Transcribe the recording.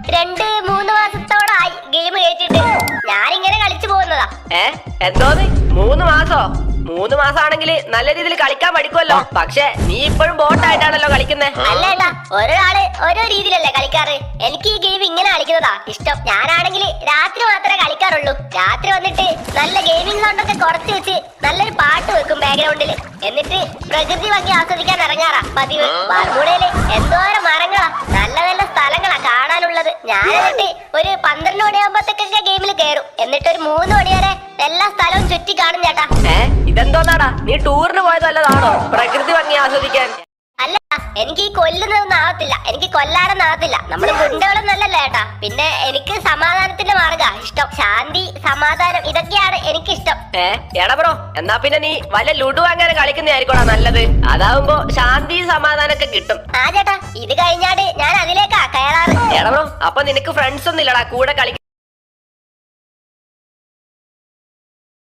2-3 മാസത്തോളായി game കേട്ടിട്ട്. ഞാനിങ്ങനെ കളിച്ചു പോകുന്നതാ. എന്തോന്ന് 3 മാസോ? 3 മാസാണെങ്കിൽ നല്ല രീതിയിൽ കളിക്കാൻ പഠിക്കുമല്ലോ. പക്ഷെ നീ ഇപ്പോഴും ബോട്ടായിട്ടാണല്ലോ കളിക്കുന്നേ. അല്ലേട്ടാ, ഒരാള് ഓരോ രീതിയിലല്ലേ കളിക്കാറ്. എനിക്ക് ഈ ഗെയിം ഇങ്ങനെ കളിക്കുന്നതാ ഇഷ്ടം. ഞാനാണെങ്കിൽ രാത്രി മാത്രമേ കളിക്കാറുള്ളൂ. രാത്രി വന്നിട്ട് നല്ല ഗെയിമിംഗ് സൗണ്ട് ഒക്കെ കുറച്ച് വെച്ച് നല്ലൊരു പാട്ട് വെക്കും ബാക്ക്ഗ്രൗണ്ടിൽ. എന്നിട്ട് പ്രകൃതി ഭംഗി ആസ്വദിക്കാൻ ഇറങ്ങാറാ പതിവ്. ബർമുഡയില് എന്തോരം മരങ്ങളാ, നല്ല നല്ല സ്ഥലങ്ങളാ കാണാനുള്ളത്. ഞാൻ എന്നിട്ട് ഒരു 12 മണിയാകുമ്പോഴത്തേക്കൊക്കെ ഗെയിമിൽ കയറും. എന്നിട്ട് ഒരു 3 മണി വരെ എല്ലാ സ്ഥലവും ചുറ്റി കാണും ചേട്ടാ. ഇതെന്തോന്നാടാ, നീ ടൂറിന് പോയതല്ലതാണോ പ്രകൃതി ഭംഗി ആസ്വദിക്കാൻ? അല്ല, എനിക്ക് ഈ കൊല്ലുന്നതൊന്നും ആവത്തില്ല. എനിക്ക് കൊല്ലാനൊന്നും ആവത്തില്ല. നമ്മള് ഗുണ്ടകളൊന്നും അല്ലല്ലോ ചേട്ടാ. പിന്നെ എനിക്ക് സമാധാനത്തിന്റെ മാർഗ ഇഷ്ടം. ശാന്തി, സമാധാനം, ഇതൊക്കെയാണ് എനിക്കിഷ്ടം. എടാ ബ്രോ, എന്നാ പിന്നെ നീ വല്ല ലുഡു അങ്ങനെ കളിക്കുന്നതായിരിക്കോടാ നല്ലത്. അതാവുമ്പോ ശാന്തി സമാധാനമൊക്കെ കിട്ടും. ആ ചേട്ടാ, ഇത് കഴിഞ്ഞാട് ഞാൻ അതിലേക്കാ കയറാറ്. എടാ ബ്രോ, അപ്പൊ നിനക്ക് ഫ്രണ്ട്സ് ഒന്നും ഇല്ലടാ കൂടെ കളി?